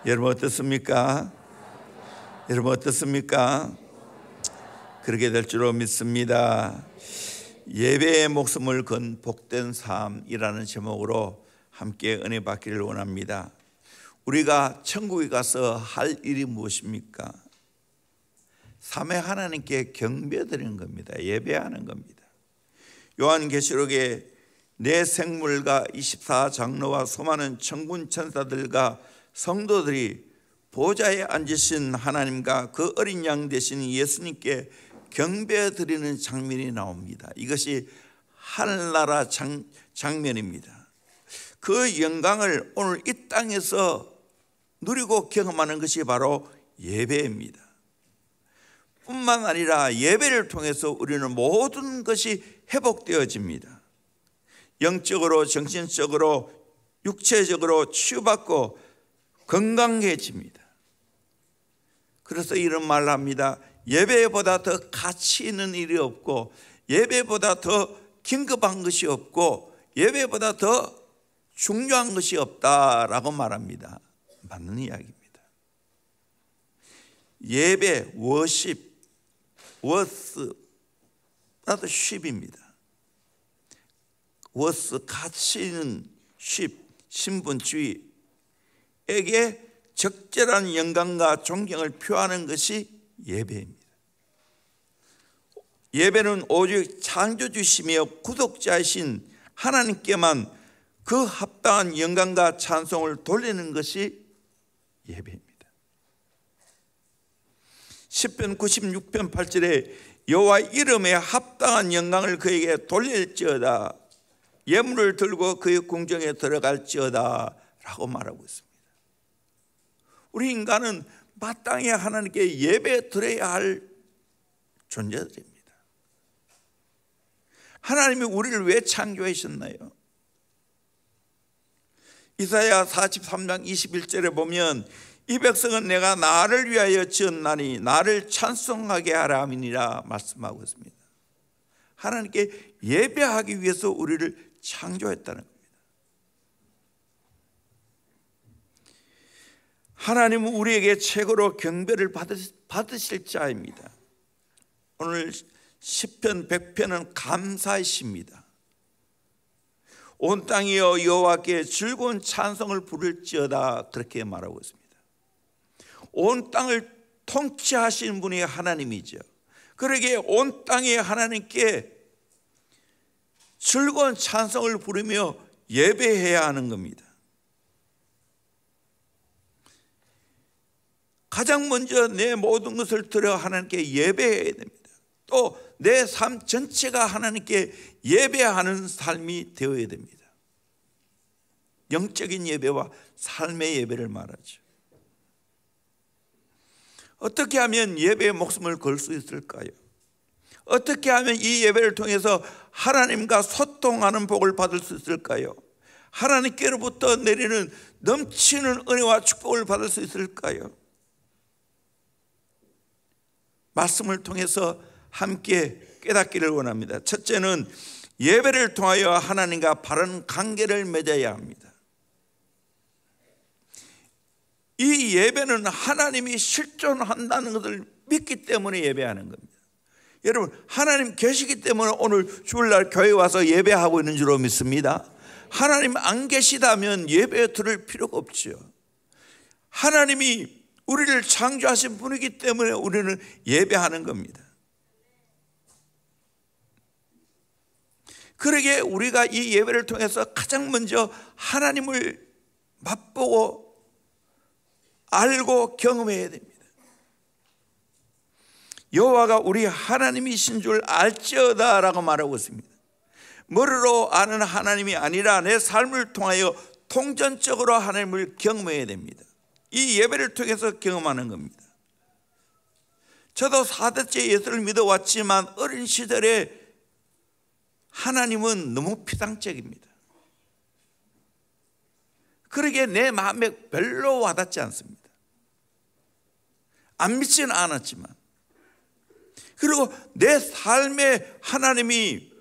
여러분 어떻습니까? 여러분 어떻습니까? 그렇게 될 줄로 믿습니다. 예배의 목숨을 건 복된 삶이라는 제목으로 함께 은혜 받기를 원합니다. 우리가 천국에 가서 할 일이 무엇입니까? 삼위 하나님께 경배드리는 겁니다. 예배하는 겁니다. 요한계시록에 내 생물과 24장로와 수많은 천군 천사들과 성도들이 보좌에 앉으신 하나님과 그 어린 양 되신 예수님께 경배드리는 장면이 나옵니다. 이것이 하늘나라 장면입니다. 그 영광을 오늘 이 땅에서 누리고 경험하는 것이 바로 예배입니다. 뿐만 아니라 예배를 통해서 우리는 모든 것이 회복되어집니다. 영적으로, 정신적으로, 육체적으로 치유받고 건강해집니다. 그래서 이런 말을 합니다. 예배보다 더 가치 있는 일이 없고, 예배보다 더 긴급한 것이 없고, 예배보다 더 중요한 것이 없다라고 말합니다. 맞는 이야기입니다. 예배, 워십, 워스, 나도 쉽입니다. 워스, 가치 있는 쉽, 신분주의에게 적절한 영광과 존경을 표하는 것이 예배입니다. 예배는 오직 창조주시며 구독자이신 하나님께만 그 합당한 영광과 찬송을 돌리는 것이 예배입니다. 시편 96편 8절에 여호와 이름에 합당한 영광을 그에게 돌릴지어다, 예물을 들고 그의 궁정에 들어갈지어다 라고 말하고 있습니다. 우리 인간은 마땅히 하나님께 예배 드려야 할 존재들입니다. 하나님이 우리를 왜 창조하셨나요? 이사야 43장 21절에 보면 이 백성은 내가 나를 위하여 지었나니 나를 찬송하게 하라 함이니라 말씀하고 있습니다. 하나님께 예배하기 위해서 우리를 창조했다는 겁니다. 하나님은 우리에게 최고로 경배를 받으실 자입니다. 오늘 시편 100편은 감사의 시입니다. 온 땅이여 여호와께 즐거운 찬송을 부를지어다, 그렇게 말하고 있습니다. 온 땅을 통치하시는 분이 하나님이죠. 그러기에 온 땅의 하나님께 즐거운 찬송을 부르며 예배해야 하는 겁니다. 가장 먼저 내 모든 것을 들여 하나님께 예배해야 됩니다. 또 내 삶 전체가 하나님께 예배하는 삶이 되어야 됩니다. 영적인 예배와 삶의 예배를 말하죠. 어떻게 하면 예배의 목숨을 걸 수 있을까요? 어떻게 하면 이 예배를 통해서 하나님과 소통하는 복을 받을 수 있을까요? 하나님께로부터 내리는 넘치는 은혜와 축복을 받을 수 있을까요? 말씀을 통해서 함께 깨닫기를 원합니다. 첫째는 예배를 통하여 하나님과 바른 관계를 맺어야 합니다. 이 예배는 하나님이 실존한다는 것을 믿기 때문에 예배하는 겁니다. 여러분, 하나님 계시기 때문에 오늘 주일날 교회 와서 예배하고 있는 줄로 믿습니다. 하나님 안 계시다면 예배 드릴 필요가 없죠. 하나님이 우리를 창조하신 분이기 때문에 우리는 예배하는 겁니다. 그러기에 우리가 이 예배를 통해서 가장 먼저 하나님을 맛보고 알고 경험해야 됩니다. 여호와가 우리 하나님이신 줄 알지어다 라고 말하고 있습니다. 머리로 아는 하나님이 아니라 내 삶을 통하여 통전적으로 하나님을 경험해야 됩니다. 이 예배를 통해서 경험하는 겁니다. 저도 4대째 예수를 믿어왔지만 어린 시절에 하나님은 너무 피상적입니다. 그러기에 내 마음에 별로 와닿지 않습니다. 안 믿지는 않았지만, 그리고 내 삶에 하나님이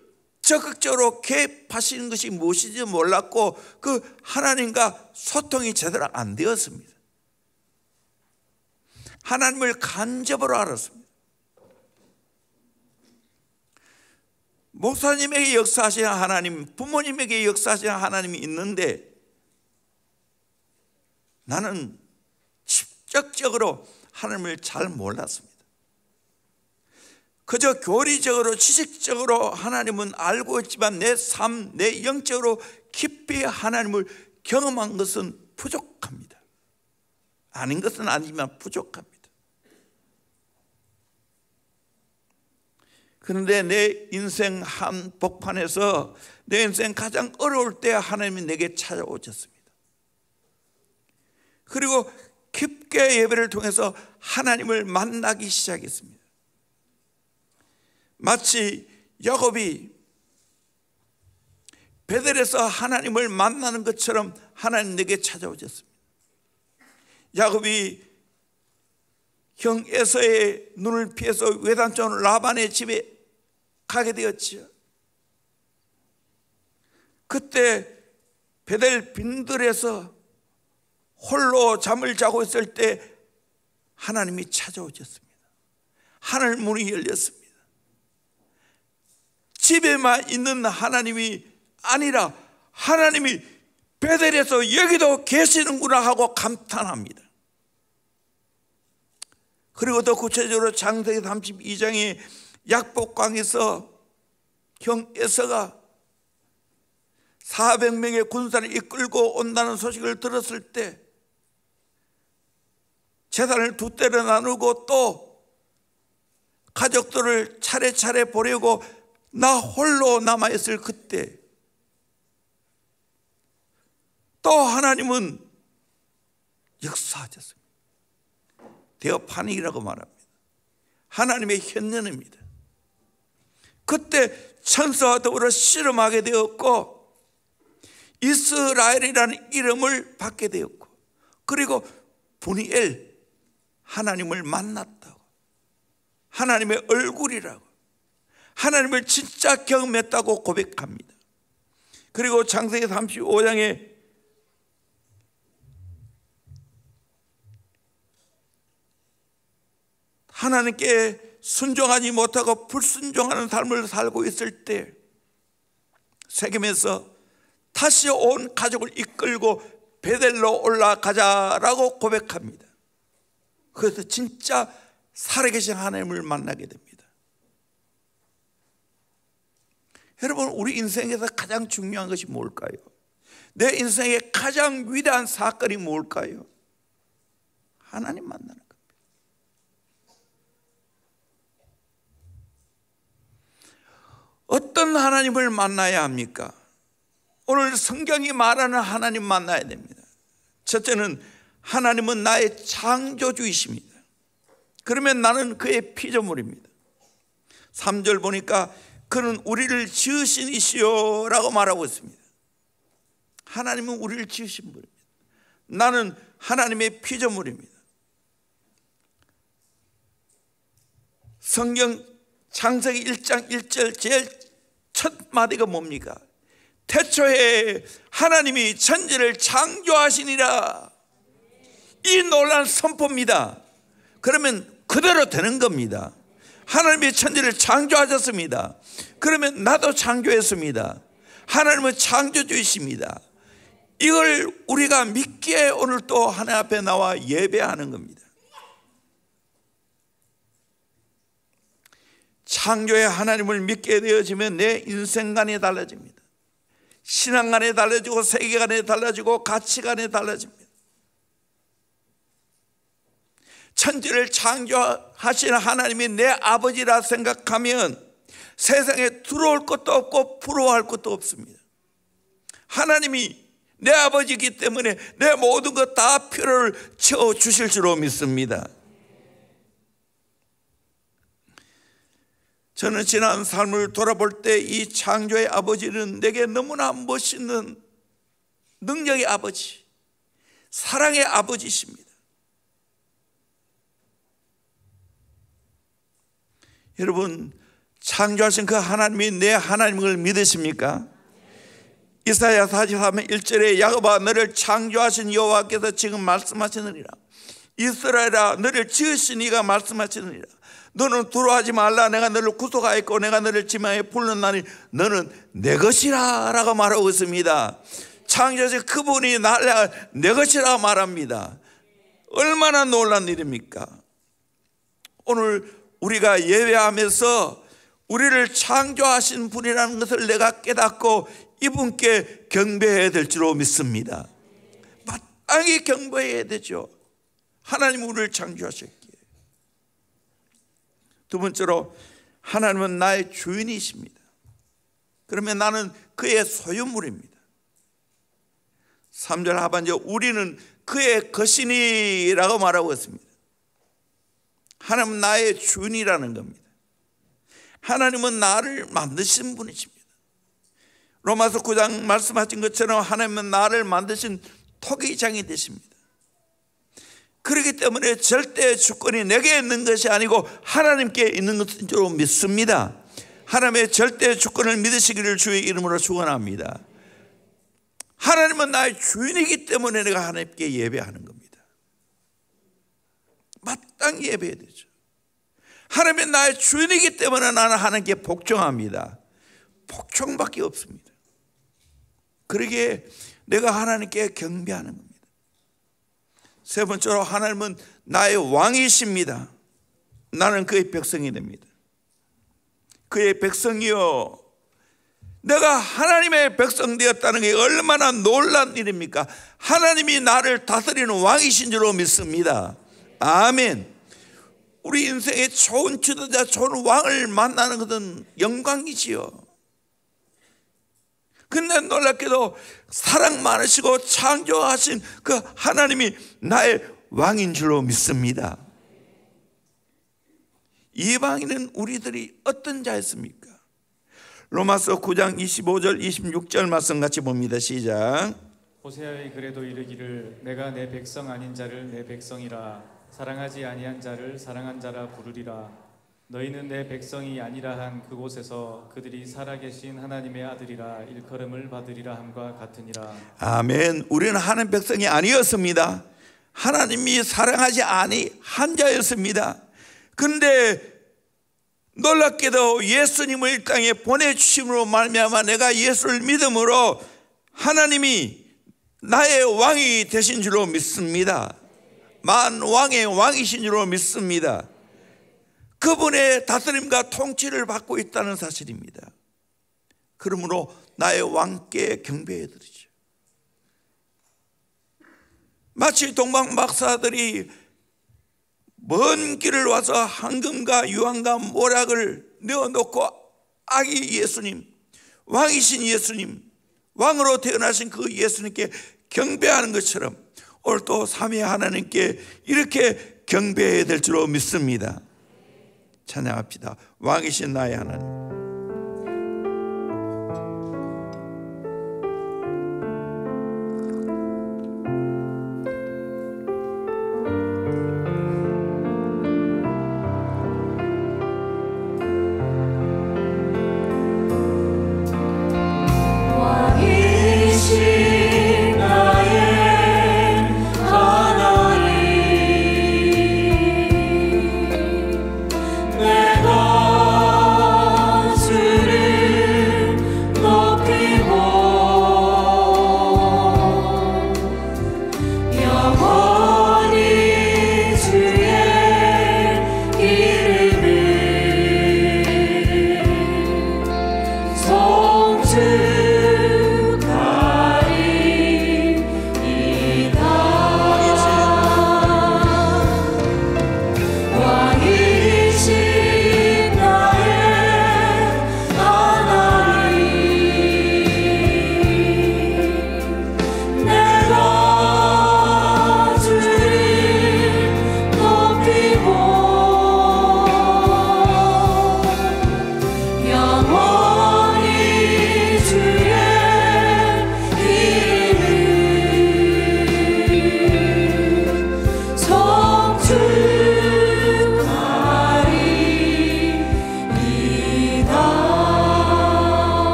적극적으로 개입하시는 것이 무엇인지 몰랐고 그 하나님과 소통이 제대로 안 되었습니다. 하나님을 간접으로 알았습니다. 목사님에게 역사하시는 하나님, 부모님에게 역사하시는 하나님이 있는데 나는 직접적으로 하나님을 잘 몰랐습니다. 그저 교리적으로 지식적으로 하나님은 알고 있지만 내 삶, 내 영적으로 깊이 하나님을 경험한 것은 부족합니다. 아닌 것은 아니지만 부족합니다. 그런데 내 인생 한복판에서 내 인생 가장 어려울 때 하나님이 내게 찾아오셨습니다. 그리고 깊게 예배를 통해서 하나님을 만나기 시작했습니다. 마치 야곱이 베델에서 하나님을 만나는 것처럼 하나님 내게 찾아오셨습니다. 야곱이 형 에서의 눈을 피해서 외딴촌 라반의 집에 가게 되었지요. 그때 베델 빈들에서 홀로 잠을 자고 있을 때 하나님이 찾아오셨습니다. 하늘 문이 열렸습니다. 집에만 있는 하나님이 아니라 하나님이 베델에서 여기도 계시는구나 하고 감탄합니다. 그리고 더 구체적으로 창세기 32장의 약복강에서 형 에서가 400명의 군사를 이끌고 온다는 소식을 들었을 때 재산을 두 때로 나누고 또 가족들을 차례차례 보내고 나 홀로 남아있을 그때 또 하나님은 역사하셨습니다. 대어판이라고 말합니다. 하나님의 현년입니다. 그때 천사와 더불어 씨름하게 되었고 이스라엘이라는 이름을 받게 되었고 그리고 분이엘 하나님을 만났다고 하나님의 얼굴이라고 하나님을 진짜 경험했다고 고백합니다. 그리고 창세기 35장에 하나님께 순종하지 못하고 불순종하는 삶을 살고 있을 때 세겜에서 다시 온 가족을 이끌고 베델로 올라가자라고 고백합니다. 그래서 진짜 살아계신 하나님을 만나게 됩니다. 여러분, 우리 인생에서 가장 중요한 것이 뭘까요? 내 인생의 가장 위대한 사건이 뭘까요? 하나님 만나는 겁니다. 어떤 하나님을 만나야 합니까? 오늘 성경이 말하는 하나님 만나야 됩니다. 첫째는 하나님은 나의 창조주이십니다. 그러면 나는 그의 피조물입니다. 3절 보니까 그는 우리를 지으신 이시요 라고 말하고 있습니다. 하나님은 우리를 지으신 분입니다. 나는 하나님의 피조물입니다. 성경 창세기 1장 1절 제일 첫 마디가 뭡니까? 태초에 하나님이 천지를 창조하시니라. 이 놀라운 선포입니다. 그러면 그대로 되는 겁니다. 하나님이 천지를 창조하셨습니다. 그러면 나도 창조했습니다. 하나님은 창조주이십니다. 이걸 우리가 믿기에 오늘 또 하나님 앞에 나와 예배하는 겁니다. 창조의 하나님을 믿게 되어지면 내 인생관이 달라집니다. 신앙관이 달라지고 세계관이 달라지고 가치관이 달라집니다. 천지를 창조하신 하나님이 내 아버지라 생각하면 세상에 들어올 것도 없고 부러워할 것도 없습니다. 하나님이 내 아버지이기 때문에 내 모든 것 다 필요를 채워주실 줄로 믿습니다. 저는 지난 삶을 돌아볼 때 이 창조의 아버지는 내게 너무나 멋있는 능력의 아버지, 사랑의 아버지십니다. 여러분, 창조하신 그 하나님이 내 하나님을 믿으십니까? 이사야 43장 1절에 야곱아 너를 창조하신 여호와께서 지금 말씀하시느니라. 이스라엘아, 너를 지으신 이가 말씀하시느니라. 너는 두려워하지 말라. 내가 너를 구속하였고 내가 너를 지명해 불렀나니 너는 내 것이라 라고 말하고 있습니다. 창조주 그분이 나를 내 것이라 말합니다. 얼마나 놀란 일입니까? 오늘 우리가 예배하면서 우리를 창조하신 분이라는 것을 내가 깨닫고 이분께 경배해야 될 줄로 믿습니다. 마땅히 경배해야 되죠. 하나님 우리를 창조하셨기에. 두 번째로, 하나님은 나의 주인이십니다. 그러면 나는 그의 소유물입니다. 3절 하반절, 우리는 그의 것이니라고 말하고 있습니다. 하나님은 나의 주인이라는 겁니다. 하나님은 나를 만드신 분이십니다. 로마서 9장 말씀하신 것처럼 하나님은 나를 만드신 토기장이 되십니다. 그렇기 때문에 절대 주권이 내게 있는 것이 아니고 하나님께 있는 것인 줄 믿습니다. 하나님의 절대 주권을 믿으시기를 주의 이름으로 축원합니다. 하나님은 나의 주인이기 때문에 내가 하나님께 예배하는 겁니다. 마땅히 예배해야 되죠. 하나님은 나의 주인이기 때문에 나는 하나님께 복종합니다. 복종밖에 없습니다. 그러기에 내가 하나님께 경배하는 겁니다. 세 번째로, 하나님은 나의 왕이십니다. 나는 그의 백성이 됩니다. 그의 백성이요, 내가 하나님의 백성 되었다는 게 얼마나 놀란 일입니까? 하나님이 나를 다스리는 왕이신 줄로 믿습니다. 아멘. 우리 인생의 좋은 지도자, 좋은 왕을 만나는 것은 영광이지요. 근데 놀랍게도 사랑 많으시고 창조하신 그 하나님이 나의 왕인 줄로 믿습니다. 이 왕이는 우리들이 어떤 자였습니까? 로마서 9장 25절 26절 말씀 같이 봅니다. 시작. 호세아의 글에도 이르기를 내가 내 백성 아닌 자를 내 백성이라 사랑하지 아니한 자를 사랑한 자라 부르리라. 너희는 내 백성이 아니라 한 그곳에서 그들이 살아계신 하나님의 아들이라 일컬음을 받으리라 함과 같으니라. 아멘. 우리는 하나님 백성이 아니었습니다. 하나님이 사랑하지 아니한 자였습니다. 그런데 놀랍게도 예수님을 이 땅에 보내주심으로 말미암아 내가 예수를 믿음으로 하나님이 나의 왕이 되신 줄로 믿습니다. 만왕의 왕이신 줄로 믿습니다. 그분의 다스림과 통치를 받고 있다는 사실입니다. 그러므로 나의 왕께 경배해 드리죠. 마치 동방 박사들이 먼 길을 와서 황금과 유황과 모략을 내어놓고 아기 예수님, 왕이신 예수님, 왕으로 태어나신 그 예수님께 경배하는 것처럼 오늘 또 삼위 하나님께 이렇게 경배해야 될 줄로 믿습니다. 찬양합시다. 왕이신 나의 하나님.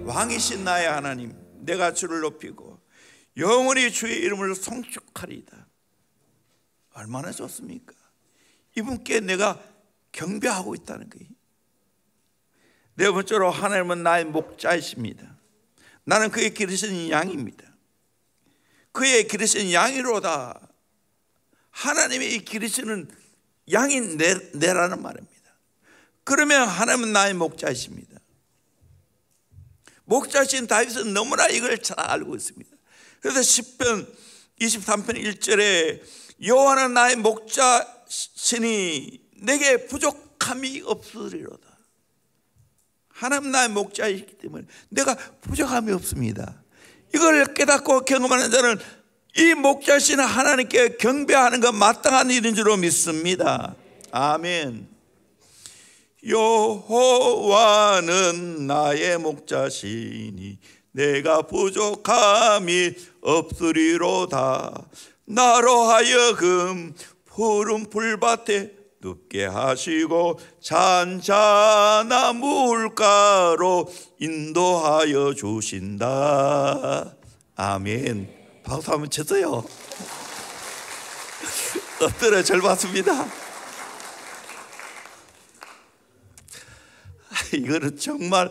왕이신 나의 하나님, 내가 주를 높이고 영원히 주의 이름을 송축하리이다. 얼마나 좋습니까? 이분께 내가 경배하고 있다는 거예요. 네 번째로 하나님은 나의 목자이십니다. 나는 그의 기르시는 양입니다. 그의 기르시는 양이로다. 하나님이 기르시는 양이 내라는 말입니다. 그러면 하나님은 나의 목자이십니다. 목자이신 다윗은 너무나 이걸 잘 알고 있습니다. 그래서 10편 23편 1절에 여호와는 나의 목자시니 내게 부족함이 없으리로다. 하나님 나의 목자이기 때문에 내가 부족함이 없습니다. 이걸 깨닫고 경험하는 자는 이 목자신 하나님께 경배하는 것 마땅한 일인 줄로 믿습니다. 아멘. 여호와는 나의 목자시니 내가 부족함이 없으리로다. 나로 하여금 푸른 풀밭에 눕게 하시고 잔잔한 물가로 인도하여 주신다. 아멘. 박수 한번 쳐줘요. 엎드려 절 받습니다. 이거는 정말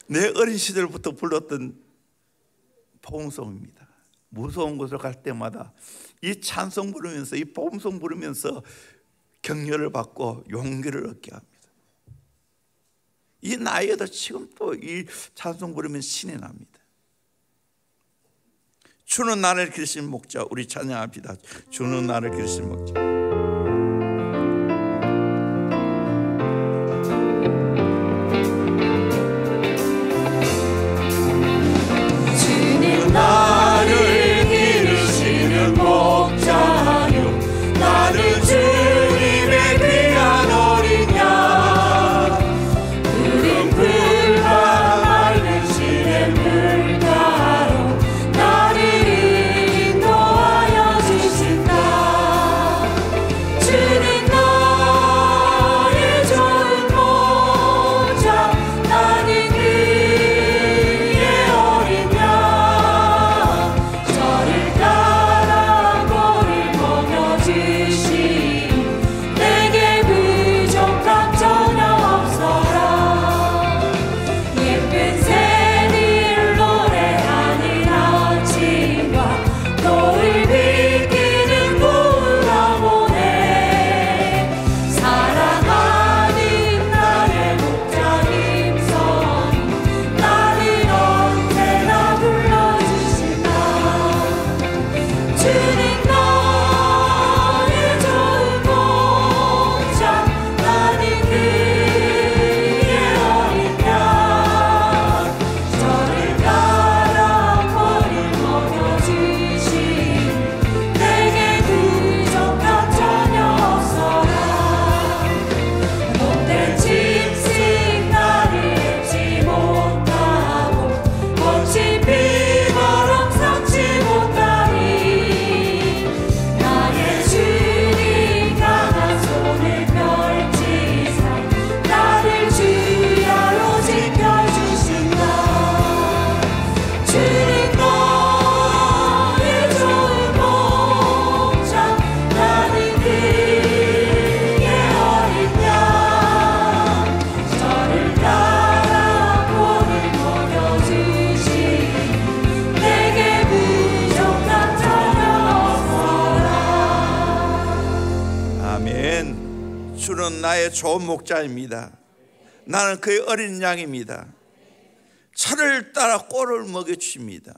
내 어린 시절부터 불렀던 복음송입니다. 무서운 곳을 갈 때마다 이 찬송 부르면서, 이 복음송 부르면서 격려를 받고 용기를 얻게 합니다. 이 나이에도 지금 또 이 찬송 부르면 신이 납니다. 주는 나를 기르시는 목자. 우리 찬양합니다. 주는 나를 기르시는 목자. 주는 나를 기르시는 목자요 나는 주님의 귀한 어린 양 푸른 풀과 맑은 시냇 물가로 나를 인도하여 주신다. 주는 나의 좋은 목자 나는 그의 어린 양 저를 따라 골을 먹여주시니 내게 부족함 전혀 없어라. 예쁜 새들 노래하는 아침과 노을 비키는 고운 어머네 사랑하는 나의 목자 김선이 나를 언제나 불러주신다. 주는 나의 좋은 목자 나는 그의 어린 양 저를 따라 골을 먹여주시니 내게 부족함 전혀 없어라. 못된 짐승 나를 밟지 못하고 거친 비바람 삼지 못하니 나의 주님 강한 손을 펼치사 나를 주야로 지켜주신다. 주는 나의 좋은 목자 나는 그의 어린 양 저를 따라 골을 먹여주시니 내게 부족함 전혀 없어라. 아멘. 주는 나의 좋은 목자입니다. 나는 그의 어린 양입니다. 차를 따라 꼴을 먹여주십니다.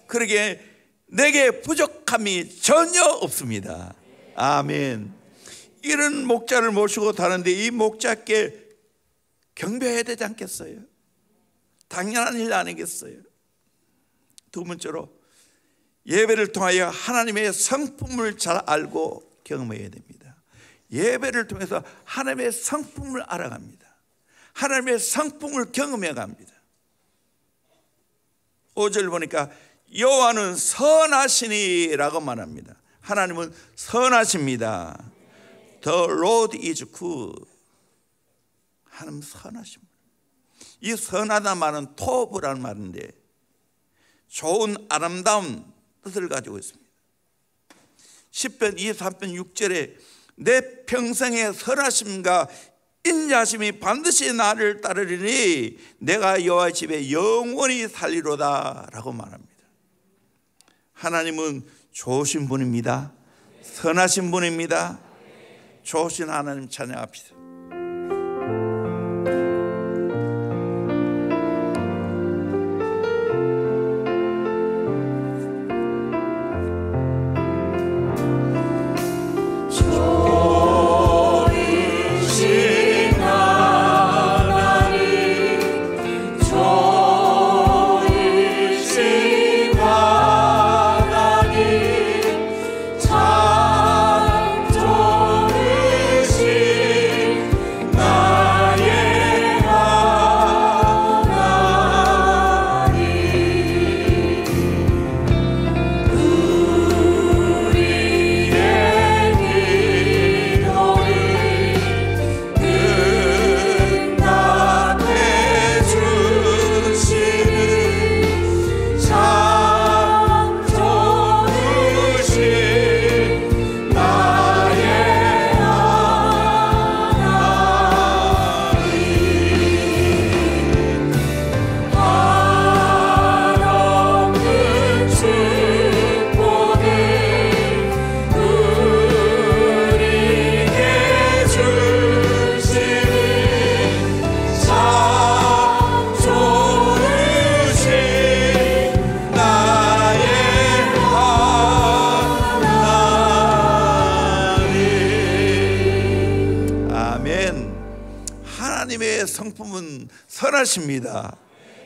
그러기에 내게 부족함이 전혀 없습니다. 아멘. 이런 목자를 모시고 다는데 이 목자께 경배해야 되지 않겠어요? 당연한 일 아니겠어요? 두 번째로 예배를 통하여 하나님의 성품을 잘 알고 경험해야 됩니다. 예배를 통해서 하나님의 성품을 알아갑니다. 하나님의 성품을 경험해 갑니다. 5절 보니까 여호와는 선하시니라고 말합니다. 하나님은 선하십니다. The Lord is good. 하나님 선하십니다. 이 선하다 말은 토브라는 말인데 좋은 아름다운 뜻을 가지고 있습니다. 10편 23편 6절에 내 평생의 선하심과 인자심이 반드시 나를 따르리니 내가 여호와의 집에 영원히 살리로다 라고 말합니다. 하나님은 좋으신 분입니다. 선하신 분입니다. 좋으신 하나님 찬양합시다. 하나님의 성품은 선하십니다.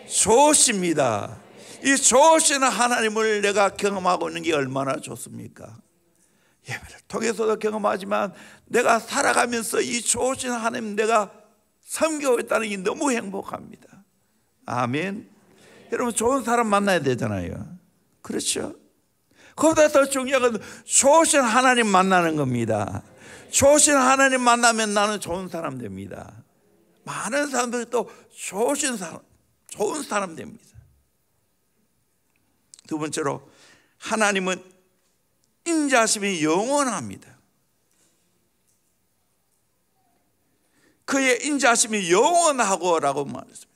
좋으십니다. 이 좋으신 하나님을 내가 경험하고 있는 게 얼마나 좋습니까? 예배를 통해서도 경험하지만 내가 살아가면서 이 좋으신 하나님 내가 섬기고 있다는 게 너무 행복합니다. 아멘. 여러분 좋은 사람 만나야 되잖아요. 그렇죠? 그보다 더 중요한 건 좋으신 하나님 만나는 겁니다. 좋으신 하나님 만나면 나는 좋은 사람 됩니다. 많은 사람들이 또 좋은 사람 됩니다. 두 번째로 하나님은 인자심이 영원합니다. 그의 인자심이 영원하고라고 말했습니다.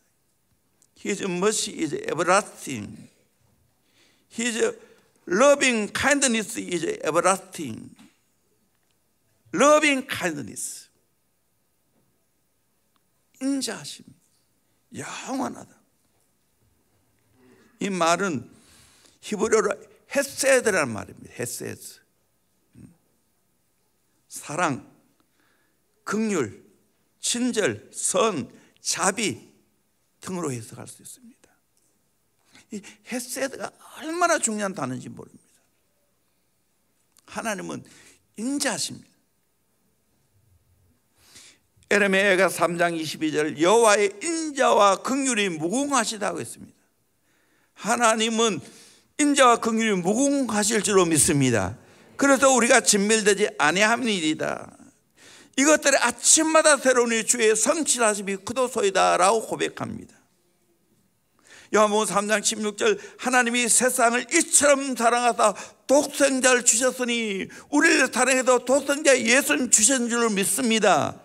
His mercy is everlasting. His loving kindness is everlasting. Loving kindness. 인자심 영원하다. 이 말은 히브리어로 헤세드라는 말입니다. 헤세드. 사랑, 긍휼, 친절, 선, 자비 등으로 해석할 수 있습니다. 이 헤세드가 얼마나 중요한 단어인지 모릅니다. 하나님은 인자하십니다. 에레미야가 3장 22절 여호와의 인자와 긍휼이 무궁하시다고 했습니다. 하나님은 인자와 긍휼이 무궁하실 줄로 믿습니다. 그래서 우리가 진멸되지 아니함이니이다. 이것들이 아침마다 새로운 주의 성실하심이 크도소이다 라고 고백합니다. 요한복음 3장 16절 하나님이 세상을 이처럼 사랑하사 독생자를 주셨으니 우리를 사랑해서 독생자 예수님 주신 줄로 믿습니다.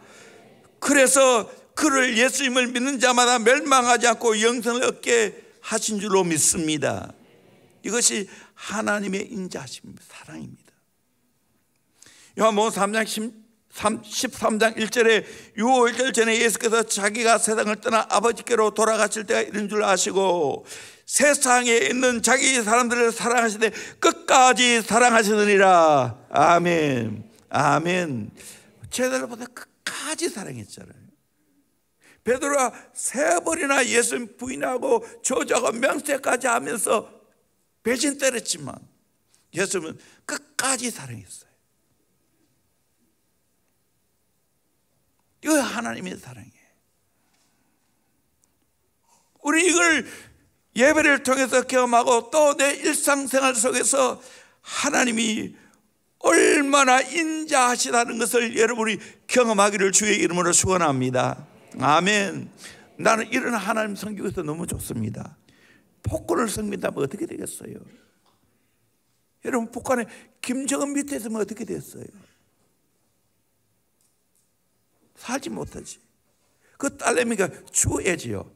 그래서 그를 예수님을 믿는 자마다 멸망하지 않고 영생을 얻게 하신 줄로 믿습니다. 이것이 하나님의 인자하심입니다. 사랑입니다. 요한복음 3장 13장 1절에 유월절 전에 예수께서 자기가 세상을 떠나 아버지께로 돌아가실 때가 이른 줄 아시고 세상에 있는 자기 사람들을 사랑하시되 끝까지 사랑하시느니라. 아멘. 아멘. 제자들보다 끝까지 사랑했잖아요. 베드로가 3번이나 예수 부인하고 저주하고 명세까지 하면서 배신 때렸지만 예수님은 끝까지 사랑했어요. 이거 하나님의 사랑이에요. 우리 이걸 예배를 통해서 경험하고 또 내 일상생활 속에서 하나님이 얼마나 인자하시다는 것을 여러분이 경험하기를 주의 이름으로 축원합니다. 아멘. 나는 이런 하나님 섬기고 있어 너무 좋습니다. 폭군을 섬긴다면 어떻게 되겠어요? 여러분, 북한에 김정은 밑에 있으면 어떻게 됐어요? 살지 못하지. 그 딸내미가 주애지요.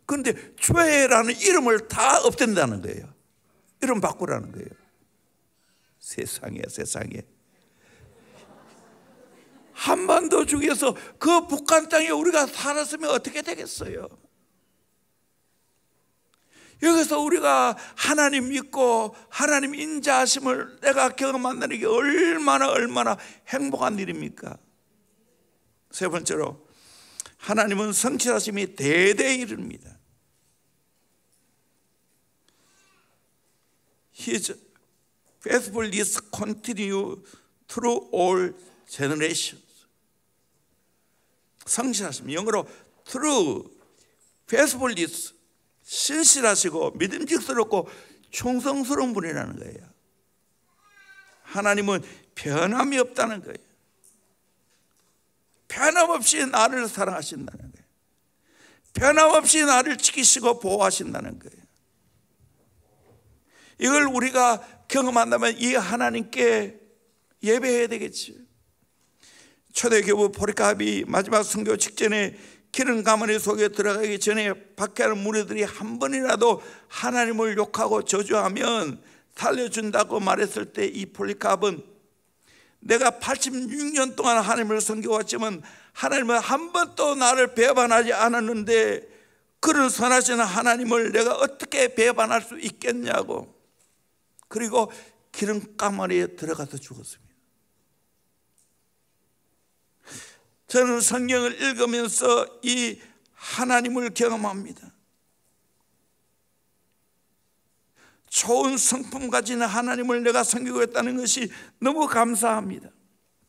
그런데 주애라는 이름을 다 없앤다는 거예요. 이름 바꾸라는 거예요. 세상에. 한반도 중에서 그 북한 땅에 우리가 살았으면 어떻게 되겠어요? 여기서 우리가 하나님 믿고 하나님 인자하심을 내가 경험한다는 게 얼마나 행복한 일입니까? 세 번째로, 하나님은 성실하심이 대대에 이릅니다. His faithfulness continue through all generations. 성실하심, 영어로 true, faithfulness, 신실하시고 믿음직스럽고 충성스러운 분이라는 거예요. 하나님은 변함이 없다는 거예요. 변함없이 나를 사랑하신다는 거예요. 변함없이 나를 지키시고 보호하신다는 거예요. 이걸 우리가 경험한다면 이 하나님께 예배해야 되겠지. 초대교부 포리카비 마지막 선교 직전에 기름 가마니 속에 들어가기 전에 박해하는 무리들이 한 번이라도 하나님을 욕하고 저주하면 살려준다고 말했을 때 이 폴리카브는 내가 86년 동안 하나님을 섬겨왔지만 하나님은 한 번도 나를 배반하지 않았는데 그런 선하신 하나님을 내가 어떻게 배반할 수 있겠냐고, 그리고 기름 가마니에 들어가서 죽었습니다. 저는 성경을 읽으면서 이 하나님을 경험합니다. 좋은 성품 가진 하나님을 내가 섬기고 있다는 것이 너무 감사합니다.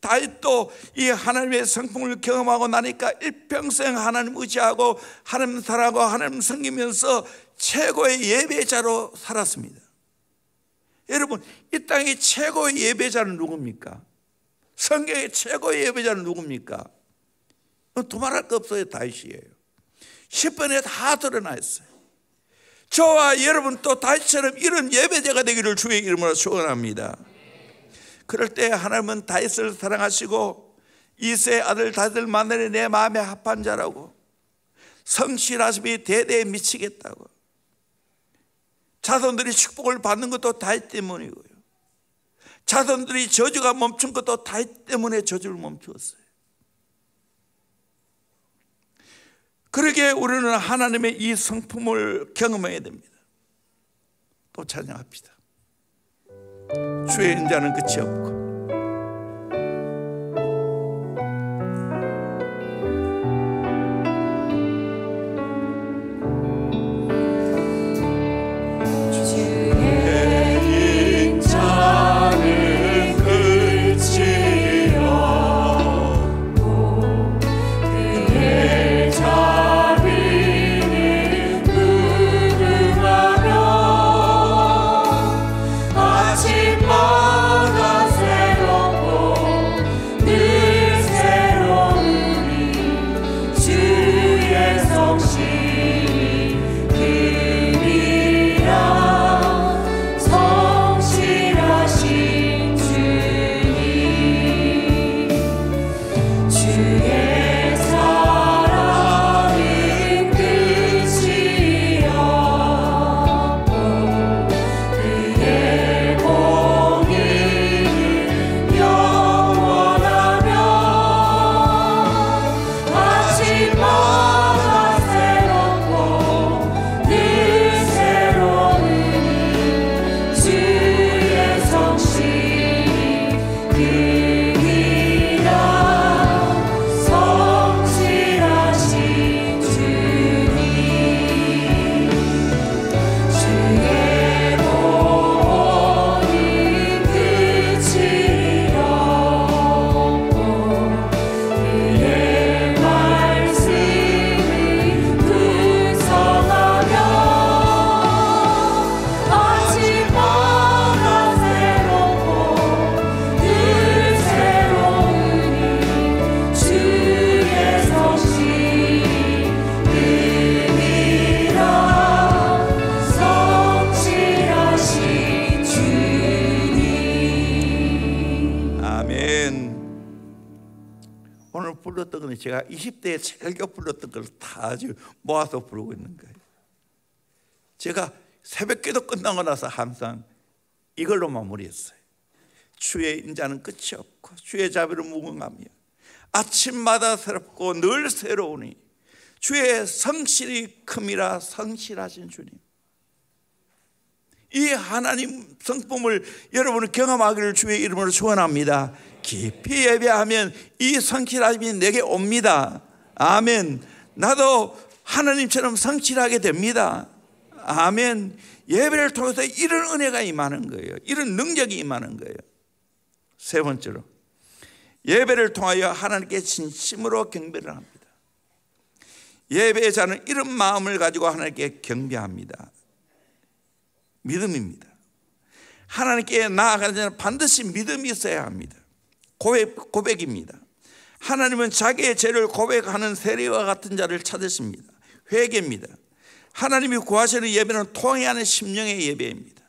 다윗도 이 하나님의 성품을 경험하고 나니까 일평생 하나님 의지하고 하나님 사랑하고 하나님 섬기면서 최고의 예배자로 살았습니다. 여러분, 이 땅의 최고의 예배자는 누굽니까? 성경의 최고의 예배자는 누굽니까? 두말할 거 없어요. 다윗이에요. 10편에 다 드러나 있어요. 저와 여러분 또 다윗처럼 이런 예배자가 되기를 주의 이름으로 축원합니다. 그럴 때 하나님은 다윗을 사랑하시고 이새의 아들 다윗을 만나니 내 마음에 합한 자라고, 성실하심이 대대에 미치겠다고, 자손들이 축복을 받는 것도 다윗 때문이고요, 자손들이 저주가 멈춘 것도 다윗 때문에 저주를 멈추었어요. 그러기에 우리는 하나님의 이 성품을 경험해야 됩니다. 또 찬양합시다. 주의 인자는 끝이 없고 아침마다 아멘. 오늘 불렀던 건 제가 20대에 제일 불렀던 걸 다 모아서 부르고 있는 거예요. 제가 새벽기도 끝나고 나서 항상 이걸로 마무리했어요. 주의 인자는 끝이 없고 주의 자비는 무궁하며 아침마다 새롭고 늘 새로우니 주의 성실이 큼이라. 성실하신 주님, 이 하나님 성품을 여러분은 경험하기를 주의 이름으로 축원합니다. 깊이 예배하면 이 성실함이 내게 옵니다. 아멘. 나도 하나님처럼 성실하게 됩니다. 아멘. 예배를 통해서 이런 은혜가 임하는 거예요. 이런 능력이 임하는 거예요. 세 번째로, 예배를 통하여 하나님께 진심으로 경배를 합니다. 예배자는 이런 마음을 가지고 하나님께 경배합니다. 믿음입니다. 하나님께 나아가는 자는 반드시 믿음이 있어야 합니다. 고백입니다. 하나님은 자기의 죄를 고백하는 세리와 같은 자를 찾으십니다. 회개입니다. 하나님이 구하시는 예배는 통회하는 심령의 예배입니다.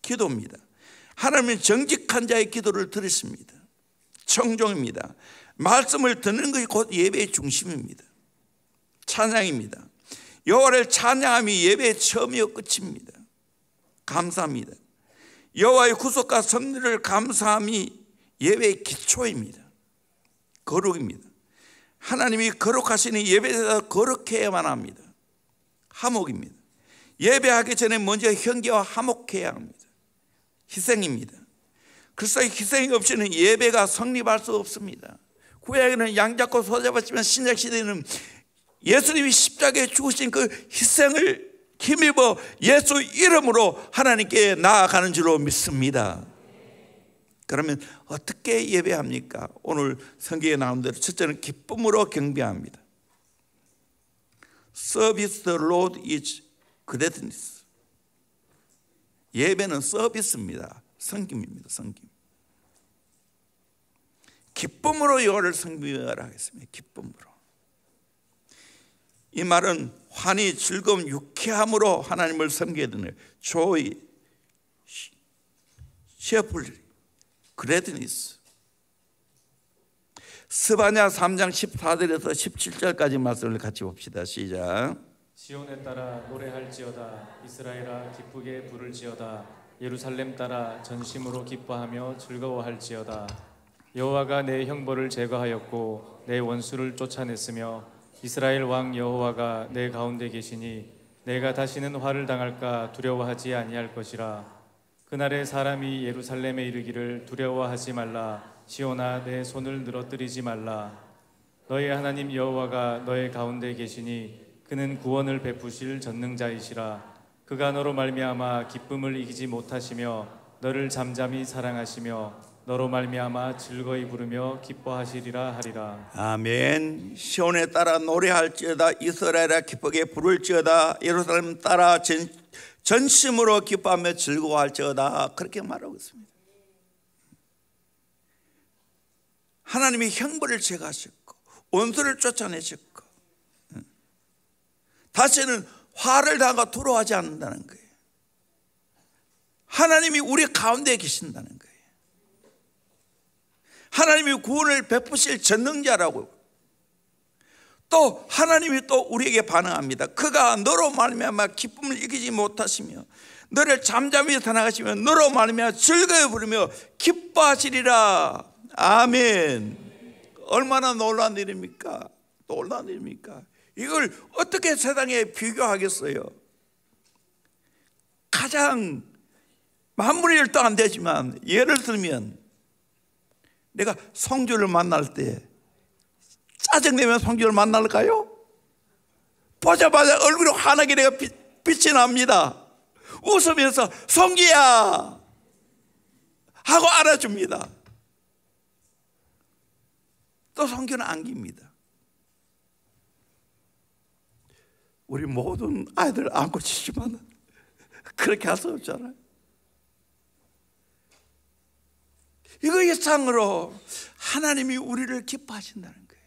기도입니다. 하나님은 정직한 자의 기도를 들으십니다. 청종입니다. 말씀을 듣는 것이 곧 예배의 중심입니다. 찬양입니다. 여호와를 찬양함이 예배의 처음이요 끝입니다. 감사합니다. 여호와의 구속과 섭리를 감사함이 예배의 기초입니다. 거룩입니다. 하나님이 거룩하시니 예배에서 거룩해야만 합니다. 화목입니다. 예배하기 전에 먼저 형제와 화목해야 합니다. 희생입니다. 그리스도의 희생이 없이는 예배가 성립할 수 없습니다. 구약에는 양 잡고 소 잡았지만 신약 시대에는 예수님이 십자가에 죽으신 그 희생을 힘입어 예수 이름으로 하나님께 나아가는 줄로 믿습니다. 그러면 어떻게 예배합니까? 오늘 성경에 나온 대로 첫째는 기쁨으로 경배합니다. Service the Lord is gladness. 예배는 서비스입니다. 섬김입니다. 섬김. 기쁨으로 여호와를 섬기라 하겠습니다. 기쁨으로. 이 말은 환희, 즐거움, 유쾌함으로 하나님을 섬겨야 되는 joy, cheerfully, gladness. 스바냐 3장 14절에서 17절까지 말씀을 같이 봅시다. 시작. 시온에 따라 노래할지어다. 이스라엘아 기쁘게 부를지어다. 예루살렘 따라 전심으로 기뻐하며 즐거워할지어다. 여호와가 내 형벌을 제거하였고 내 원수를 쫓아냈으며 이스라엘 왕 여호와가 내 가운데 계시니 내가 다시는 화를 당할까 두려워하지 아니할 것이라. 그날에 사람이 예루살렘에 이르기를 두려워하지 말라. 시온아 내 손을 늘어뜨리지 말라. 너의 하나님 여호와가 너의 가운데 계시니 그는 구원을 베푸실 전능자이시라. 그가 너로 말미암아 기쁨을 이기지 못하시며 너를 잠잠히 사랑하시며 너로 말미암아 즐거이 부르며 기뻐하시리라 하리라. 아멘. 시온에 따라 노래할지어다. 이스라엘아 기쁘게 부를지어다. 예루살렘 따라 전심으로 기뻐하며 즐거워할지어다. 그렇게 말하고 있습니다. 하나님이 형벌을 제거하셨고 원수를 쫓아내셨고 다시는 화를 당하고 두려워하지 않는다는 거예요. 하나님이 우리 가운데 계신다는 거예요. 하나님이 구원을 베푸실 전능자라고. 또 하나님이 또 우리에게 반응합니다. 그가 너로 말미암아 기쁨을 이기지 못하시며 너를 잠잠히 사랑하시며 너로 말미암아 즐거이 부르며 기뻐하시리라. 아멘. 얼마나 놀라운 일입니까? 놀라운 일입니까? 이걸 어떻게 세상에 비교하겠어요? 가장 만분의 1도 안 되지만 예를 들면 내가 성주를 만날 때 짜증내면 성주를 만날까요? 보자마자 얼굴이 환하게 내가 빛이 납니다. 웃으면서 성주야 하고 안아줍니다. 또 성주는 안깁니다. 우리 모든 아이들 안고 치지만 그렇게 할 수 없잖아요. 이거 이상으로 하나님이 우리를 기뻐하신다는 거예요.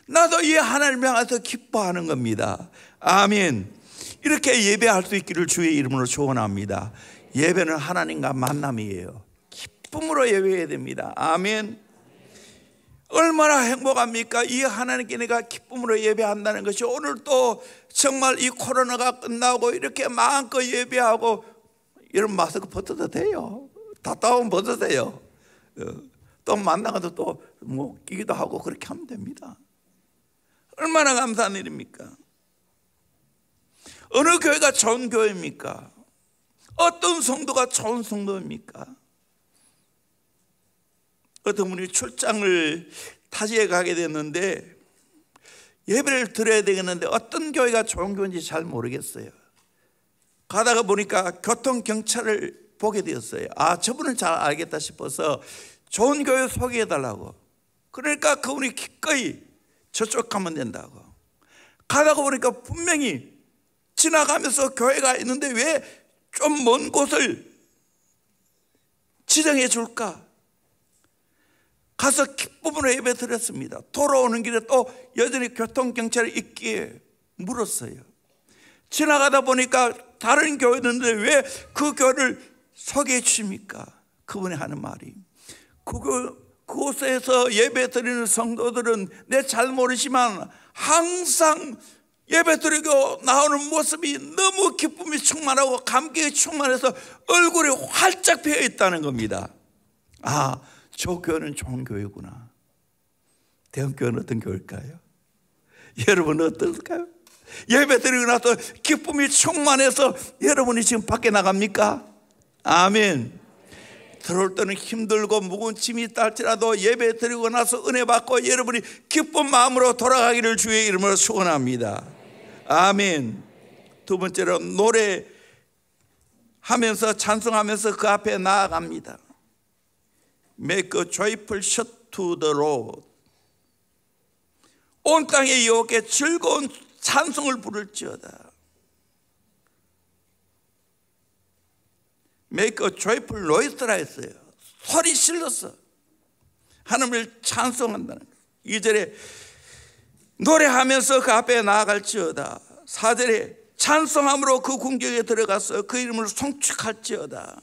나도 이 하나님을 향해서 기뻐하는 겁니다. 아멘. 이렇게 예배할 수 있기를 주의 이름으로 축원합니다. 예배는 하나님과 만남이에요. 기쁨으로 예배해야 됩니다. 아멘. 얼마나 행복합니까? 이 하나님께 내가 기쁨으로 예배한다는 것이. 오늘 또 정말 이 코로나가 끝나고 이렇게 마음껏 예배하고, 이런 마스크 벗어도 돼요. 답답하면 벗어도 돼요. 또 만나가도 또 뭐 끼기도 하고 그렇게 하면 됩니다. 얼마나 감사한 일입니까? 어느 교회가 좋은 교회입니까? 어떤 성도가 좋은 성도입니까? 어떤 분이 출장을 타지에 가게 됐는데 예배를 드려야 되겠는데 어떤 교회가 좋은 교회인지 잘 모르겠어요. 가다가 보니까 교통경찰을 보게 되었어요. 아, 저분은 잘 알겠다 싶어서 좋은 교회 소개해달라고. 그러니까 그분이 기꺼이 저쪽 가면 된다고. 가다가 보니까 분명히 지나가면서 교회가 있는데 왜 좀 먼 곳을 지정해 줄까? 가서 기쁨으로 예배 드렸습니다. 돌아오는 길에 또 여전히 교통경찰이 있기에 물었어요. 지나가다 보니까 다른 교회였는데 왜 그 교회를 소개해 주십니까? 그분이 하는 말이, 그곳에서 예배 드리는 성도들은 내 잘 모르지만 항상 예배 드리고 나오는 모습이 너무 기쁨이 충만하고 감격이 충만해서 얼굴이 활짝 피어 있다는 겁니다. 아, 저 교회는 좋은 교회구나. 대형교회는 어떤 교회일까요? 여러분은 어떨까요? 예배 드리고 나서 기쁨이 충만해서 여러분이 지금 밖에 나갑니까? 아멘. 들어올 때는 힘들고 무거운 짐이 있다 할지라도 예배 드리고 나서 은혜 받고 여러분이 기쁜 마음으로 돌아가기를 주의 이름으로 축원합니다. 아멘. 두 번째로 노래하면서 찬송하면서 그 앞에 나아갑니다. Make a joyful shout to the Lord. 온 땅의 여호와께 즐거운 찬송을 부를지어다. Make a joyful noise라 했어요. 소리 질러서 하나님을 찬송한다는 거예요. 2절에 노래하면서 그 앞에 나아갈지어다. 4절에 찬송함으로 그 궁경에 들어가서 그 이름을 송축할지어다.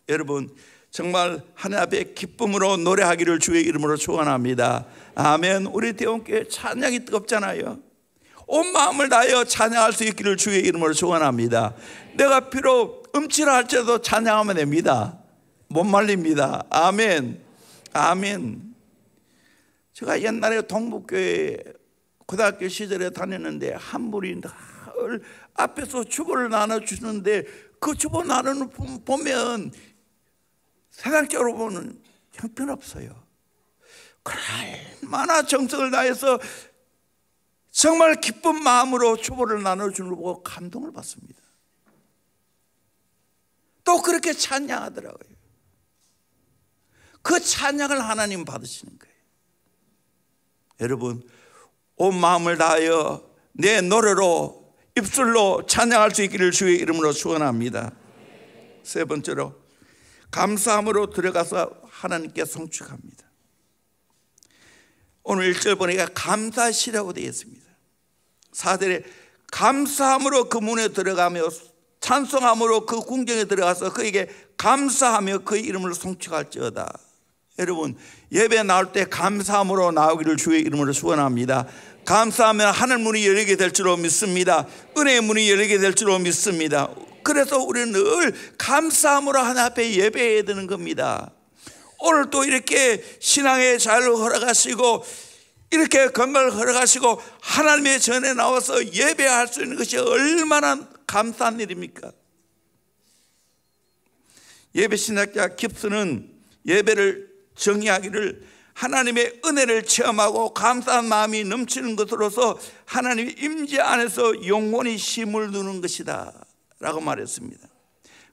여러분 정말 하나님 앞에 기쁨으로 노래하기를 주의 이름으로 축원합니다. 아멘. 우리 대원교회 찬양이 뜨겁잖아요. 온 마음을 다하여 찬양할 수 있기를 주의 이름으로 축원합니다. 내가 비록 음치라 할지라도 찬양하면 됩니다. 못 말립니다. 아멘. 아멘. 제가 옛날에 동북교회 고등학교 시절에 다녔는데 한 분이 늘 앞에서 주보를 나눠주는데 그 주보 나누는 보면 세상적으로 보면 형편없어요. 얼마나 정성을 다해서 정말 기쁜 마음으로 주보를 나눠주는 걸 보고 감동을 받습니다. 또 그렇게 찬양하더라고요. 그 찬양을 하나님 받으시는 거예요. 여러분 온 마음을 다하여 내 노래로 입술로 찬양할 수 있기를 주의 이름으로 축원합니다. 세 번째로 감사함으로 들어가서 하나님께 송축합니다. 오늘 1절 보니까 감사시라고 되어 있습니다. 4절에 감사함으로 그 문에 들어가며 찬송함으로 그 궁정에 들어가서 그에게 감사하며 그의 이름을 송축할지어다. 여러분 예배 나올 때 감사함으로 나오기를 주의 이름으로 축원합니다. 감사하면 하늘 문이 열리게 될 줄로 믿습니다. 은혜의 문이 열리게 될 줄로 믿습니다. 그래서 우리는 늘 감사함으로 하나님 앞에 예배해야 되는 겁니다. 오늘 또 이렇게 신앙의 자유를 허락하시고 이렇게 건강을 허락하시고 하나님의 전에 나와서 예배할 수 있는 것이 얼마나 감사한 일입니까? 예배신학자 깁스는 예배를 정의하기를 하나님의 은혜를 체험하고 감사한 마음이 넘치는 것으로서 하나님의 임재 안에서 영원히 힘을 누는 것이다 라고 말했습니다.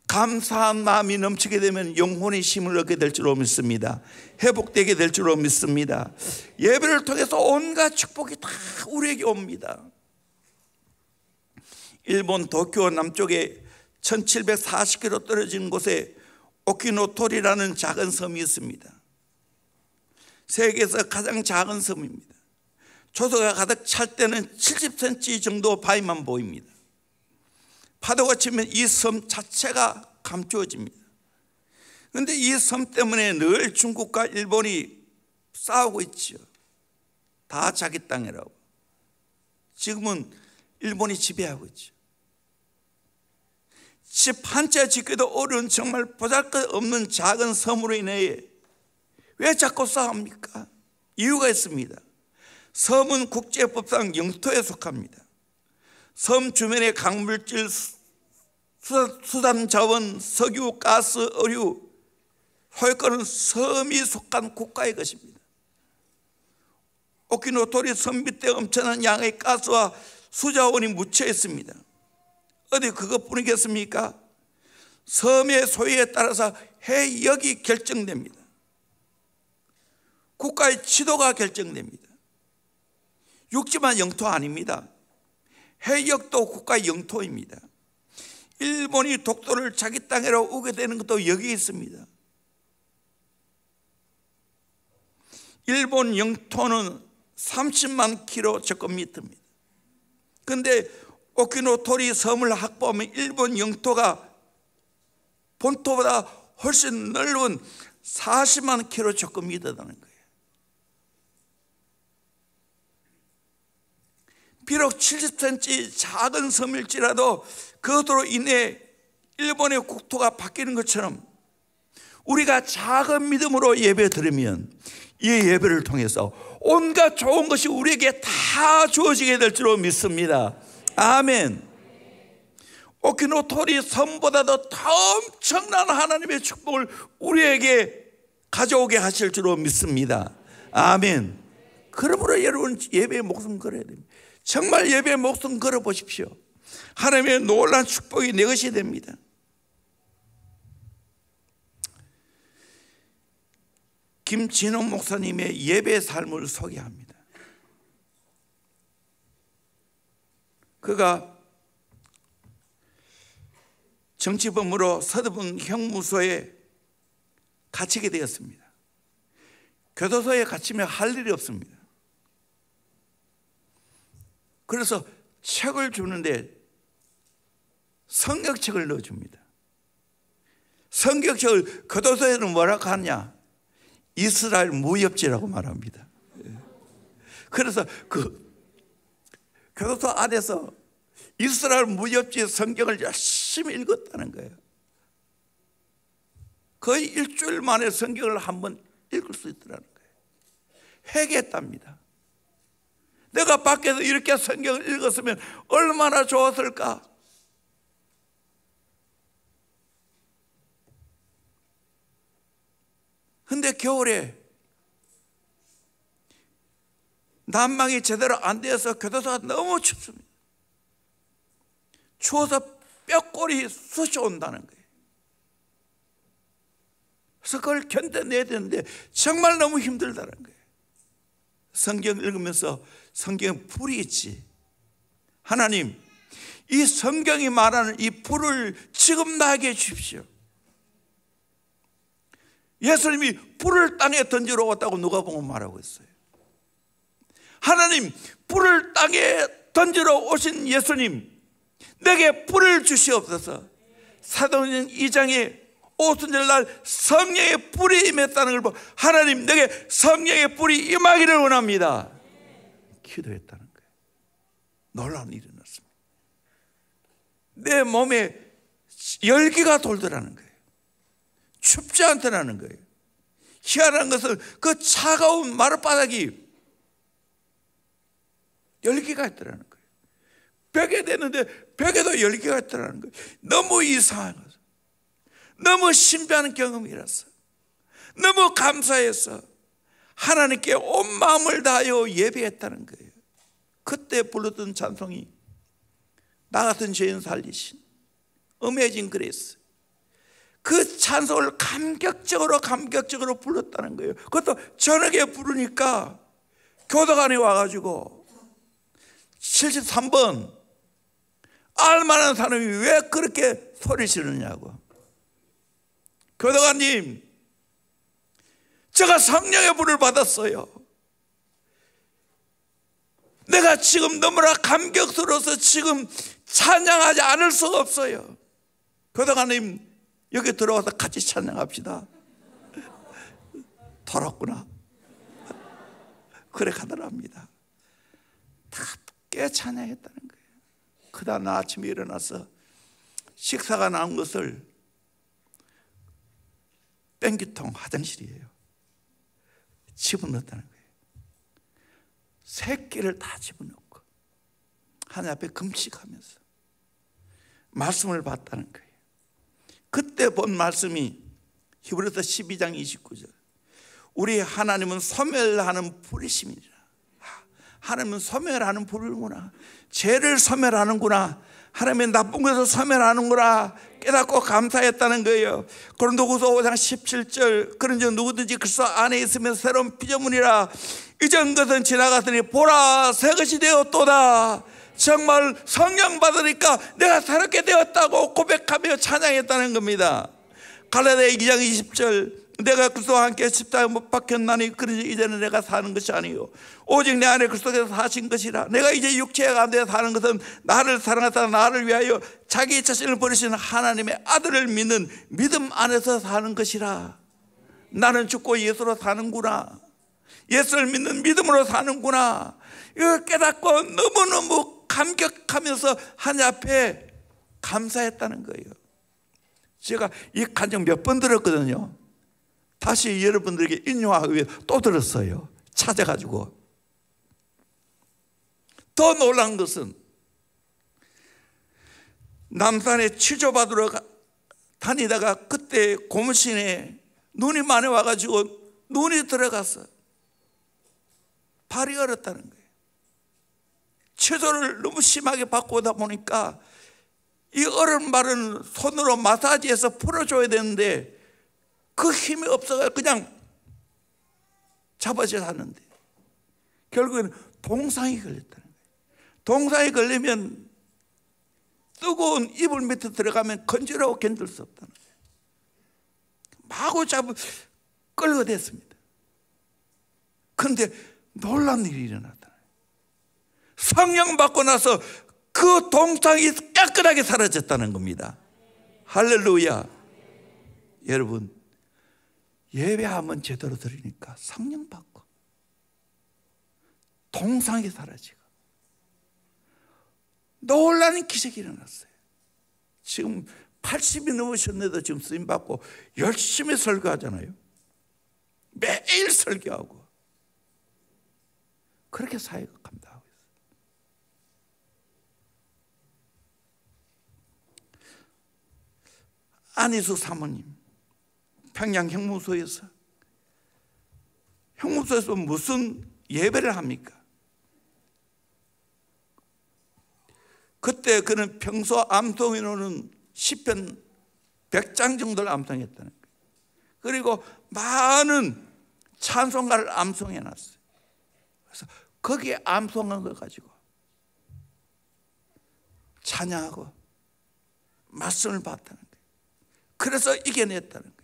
감사한 마음이 넘치게 되면 영혼의 힘을 얻게 될 줄로 믿습니다. 회복되게 될 줄로 믿습니다. 예배를 통해서 온갖 축복이 다 우리에게 옵니다. 일본 도쿄 남쪽에 1740km 떨어진 곳에 오키노토리라는 작은 섬이 있습니다. 세계에서 가장 작은 섬입니다. 조소가 가득 찰 때는 70cm 정도 바위만 보입니다. 파도가 치면 이 섬 자체가 감추어집니다. 그런데 이 섬 때문에 늘 중국과 일본이 싸우고 있죠. 다 자기 땅이라고. 지금은 일본이 지배하고 있죠. 집 한 채 짓기도 어려운 정말 보잘것없는 작은 섬으로 인해 왜 자꾸 싸웁니까? 이유가 있습니다. 섬은 국제법상 영토에 속합니다. 섬 주변의 강물질, 수산 자원, 석유, 가스, 의류, 소유권은 섬이 속한 국가의 것입니다. 오키노토리 섬 밑에 엄청난 양의 가스와 수자원이 묻혀 있습니다. 어디 그것뿐이겠습니까? 섬의 소유에 따라서 해역이 결정됩니다. 국가의 지도가 결정됩니다. 육지만 영토 아닙니다. 해역도 국가의 영토입니다. 일본이 독도를 자기 땅으로 오게 되는 것도 여기 있습니다. 일본 영토는 30만 킬로제곱미터입니다. 그런데 오키노토리 섬을 확보하면 일본 영토가 본토보다 훨씬 넓은 40만 킬로제곱미터라는 거예요. 비록 70cm 작은 섬일지라도 그것으로 인해 일본의 국토가 바뀌는 것처럼 우리가 작은 믿음으로 예배 드리면 이 예배를 통해서 온갖 좋은 것이 우리에게 다 주어지게 될 줄로 믿습니다. 아멘. 오키노토리 섬보다도 더 엄청난 하나님의 축복을 우리에게 가져오게 하실 줄로 믿습니다. 아멘. 그러므로 여러분 예배의 목숨 걸어야 됩니다. 정말 예배의 목숨 걸어 보십시오. 하나님의 놀라운 축복이 내 것이 됩니다. 김진호 목사님의 예배 삶을 소개합니다. 그가 정치범으로 서대문 형무소에 갇히게 되었습니다. 교도소에 갇히면 할 일이 없습니다. 그래서 책을 주는데 성경책을 넣어줍니다. 성경책을 교도소에는 뭐라고 하냐? 이스라엘 무협지라고 말합니다. 그래서 그 교도소 안에서 이스라엘 무협지 성경을 열심히 읽었다는 거예요. 거의 일주일 만에 성경을 한번 읽을 수 있더라는 거예요. 회개했답니다. 내가 밖에서 이렇게 성경을 읽었으면 얼마나 좋았을까? 근데 겨울에 난방이 제대로 안 되어서 교도소가 너무 춥습니다. 추워서 뼈골이 쑤셔온다는 거예요. 그래서 그걸 견뎌내야 되는데 정말 너무 힘들다는 거예요. 성경 읽으면서 성경에 불이 있지. 하나님, 이 성경이 말하는 이 불을 지금 나에게 주십시오. 예수님이 불을 땅에 던지러 왔다고 누가복음 말하고 있어요. 하나님, 불을 땅에 던지러 오신 예수님, 내게 불을 주시옵소서. 사도행전 2장에 오순절날 성령의 불이 임했다는 걸 보고 하나님, 내게 성령의 불이 임하기를 원합니다. 기도했다는 거예요. 놀라운 일이 났습니다. 내 몸에 열기가 돌더라는 거예요. 춥지 않더라는 거예요. 희한한 것은 그 차가운 마룻바닥이 열기가 있더라는 거예요. 벽에 대는데 벽에도 열기가 있더라는 거예요. 너무 이상한 거죠. 너무 신비한 경험이라서 너무 감사해서 하나님께 온 마음을 다하여 예배했다는 거예요. 그때 불렀던 찬송이 나 같은 죄인 살리신 어메이징 그레이스. 그 찬송을 감격적으로 불렀다는 거예요. 그것도 저녁에 부르니까 교도관이 와가지고 73번 알만한 사람이 왜 그렇게 소리 지르냐고. 교도관님, 제가 성령의 불을 받았어요. 내가 지금 너무나 감격스러워서 지금 찬양하지 않을 수가 없어요. 교도관님, 여기 들어와서 같이 찬양합시다. 돌았구나. 그래 가더랍니다. 다 깨 찬양했다는 거예요. 그 다음 날 아침에 일어나서 식사가 나온 것을 뺑기통 화장실이에요. 집어넣었다는 거예요. 세 끼를 다 집어넣고 하나님 앞에 금식하면서 말씀을 봤다는 거예요. 그때 본 말씀이 히브리서 12장 29절. 우리 하나님은 소멸하는 불이심이라. 하나님은 소멸하는 불이구나. 죄를 소멸하는구나. 하나님의 나쁜 것을 소멸하는구나 깨닫고 감사했다는 거예요. 고린도후서 5장 17절. 그런즉 누구든지 그리스도 안에 있으면 새로운 피조물이라. 이전 것은 지나갔으니 보라 새 것이 되었도다. 정말 성령 받으니까 내가 새롭게 되었다고 고백하며 찬양했다는 겁니다. 갈라디아 2장 20절. 내가 그리스도와 함께 십자가에 못 박혔나니 그러지 이제는 내가 사는 것이 아니요 오직 내 안에 그리스도께서 사신 것이라. 내가 이제 육체 가운데 사는 것은 나를 사랑하사 나를 위하여 자기 자신을 버리시는 하나님의 아들을 믿는 믿음 안에서 사는 것이라. 나는 죽고 예수로 사는구나. 예수를 믿는 믿음으로 사는구나. 이걸 깨닫고 너무너무 감격하면서 하나님 앞에 감사했다는 거예요. 제가 이 간증 몇 번 들었거든요. 다시 여러분들에게 인용하기 위해 또 들었어요. 찾아가지고. 더 놀란 것은 남산에 취조받으러 다니다가 그때 고무신에 눈이 많이 와가지고 눈이 들어갔어. 발이 얼었다는 거예요. 취조를 너무 심하게 받고 오다 보니까 이 얼은 발은 손으로 마사지해서 풀어줘야 되는데 그 힘이 없어서 그냥 잡아져 하는데 결국에는 동상이 걸렸다는 거예요. 동상이 걸리면 뜨거운 이불 밑에 들어가면 건조하고 견딜 수 없다는 거예요. 마구 끌고 됐습니다. 그런데 놀란 일이 일어났다는 거예요. 성령 받고 나서 그 동상이 깨끗하게 사라졌다는 겁니다. 할렐루야. 여러분, 예배하면 제대로 드리니까 성령 받고 동상이 사라지고 놀라는 기적이 일어났어요. 지금 80이 넘으셨는데도 지금 쓰임 받고 열심히 설교하잖아요. 매일 설교하고 그렇게 사역을 감당하고 있어요. 안희수 사모님 평양 형무소에서 무슨 예배를 합니까? 그때 그는 평소 암송해놓은 시편 100장 정도를 암송했다는 거예요. 그리고 많은 찬송가를 암송해놨어요. 그래서 거기에 암송한 걸 가지고 찬양하고 말씀을 받다는 거예요. 그래서 이겨냈다는 거예요.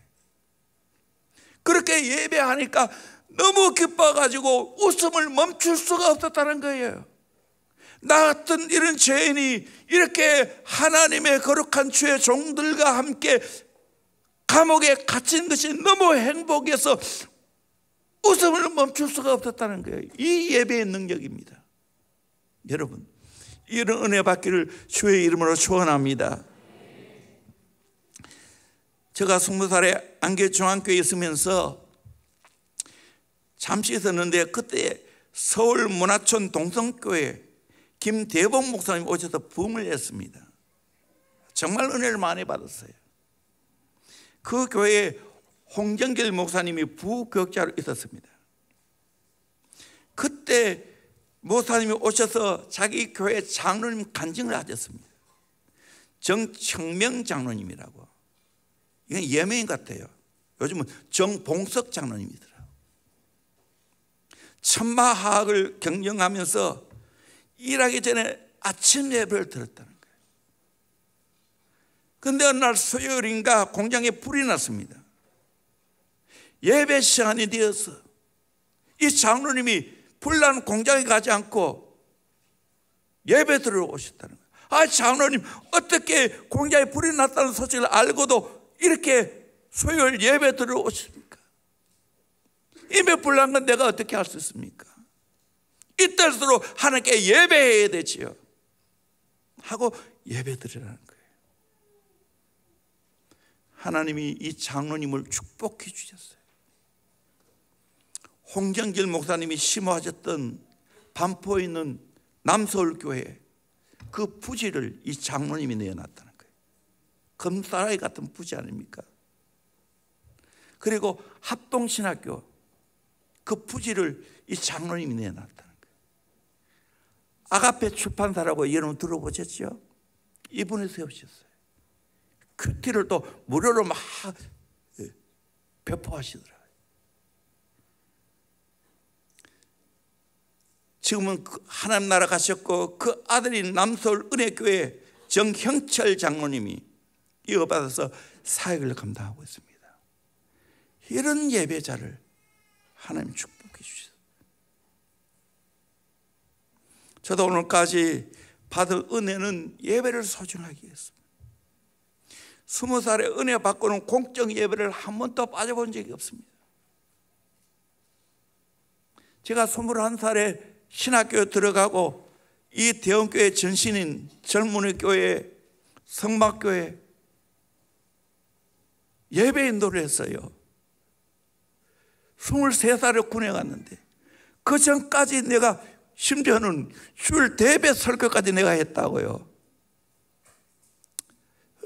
그렇게 예배하니까 너무 기뻐가지고 웃음을 멈출 수가 없었다는 거예요. 나 같은 이런 죄인이 이렇게 하나님의 거룩한 주의 종들과 함께 감옥에 갇힌 것이 너무 행복해서 웃음을 멈출 수가 없었다는 거예요. 이 예배의 능력입니다. 여러분, 이런 은혜 받기를 주의 이름으로 축원합니다. 제가 20살에 안개중앙교회에 있으면서 잠시 있었는데 그때 서울 문화촌 동성교회 김대봉 목사님 오셔서 부흥을 했습니다. 정말 은혜를 많이 받았어요. 그 교회에 홍정길 목사님이 부교육자로 있었습니다. 그때 목사님이 오셔서 자기 교회 장로님 간증을 하셨습니다. 정청명 장로님이라고. 이건 예명인 같아요. 요즘은 정봉석 장로님이더라고요. 천마하학을 경영하면서 일하기 전에 아침 예배를 들었다는 거예요. 그런데 어느 날 수요일인가 공장에 불이 났습니다. 예배 시간이 되어서 이 장로님이 불난 공장에 가지 않고 예배 들어오셨다는 거예요. 아, 장로님, 어떻게 공장에 불이 났다는 소식을 알고도 이렇게 수요일 예배 들어오십니까? 이미 불난 건 내가 어떻게 할 수 있습니까? 이때일수록 하나님께 예배해야 되지요 하고 예배 드리라는 거예요. 하나님이 이 장로님을 축복해 주셨어요. 홍정길 목사님이 심호하셨던 반포에 있는 남서울교회 그 부지를 이 장로님이 내어놨다는 거예요. 금사라이 같은 부지 아닙니까? 그리고 합동신학교 그 부지를 이 장로님이 내어놨다는 거예요. 아가페 출판사라고 여러분 들어보셨죠? 이분이 세우셨어요. 큐티를 또 무료로 막 배포하시더라고요. 지금은 하나님 나라 가셨고 그 아들인 남서울 은혜교회 정형철 장로님이 이어받아서 사역을 감당하고 있습니다. 이런 예배자를 하나님 축복해 주셨어요. 저도 오늘까지 받은 은혜는 예배를 소중하게 했습니다. 20살에 은혜 받고는 공적 예배를 한 번도 빠져본 적이 없습니다. 제가 21살에 신학교에 들어가고 이 대원교회 전신인 젊은이 교회, 성막교회 예배 인도를 했어요. 23살에 군에 갔는데 그 전까지 내가 심지어는 주일 대배 설교까지 내가 했다고요.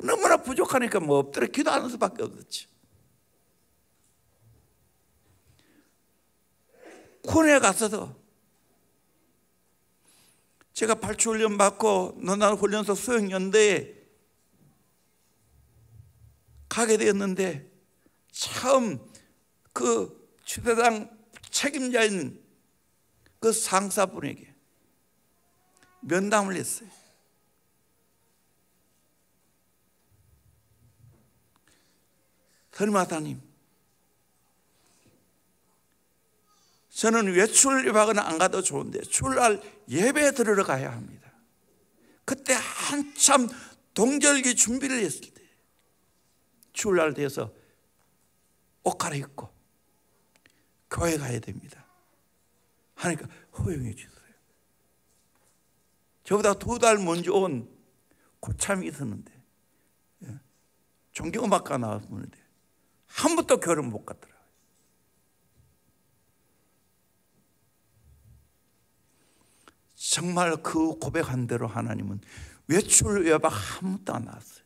너무나 부족하니까 뭐 엎드려 기도하는 수밖에 없었지. 군에 가서도 제가 발주훈련 받고 논란훈련소 수영연대에 가게 되었는데 처음 그 주대당 책임자인 그 상사분에게 면담을 했어요. 선임하다님, 저는 외출 예배는 안 가도 좋은데 주일날 예배 드리러 가야 합니다. 그때 한참 동절기 준비를 했을 때 주일날 돼서 옷 갈아입고 교회 가야 됩니다 하니까 허용해 주세요. 저보다 2달 먼저 온 고참이 있었는데 종교음악가 나왔는데 한 번도 교회를 못 갔더라고요. 정말 그 고백한 대로 하나님은 외출 외박 한 번도 안 나왔어요.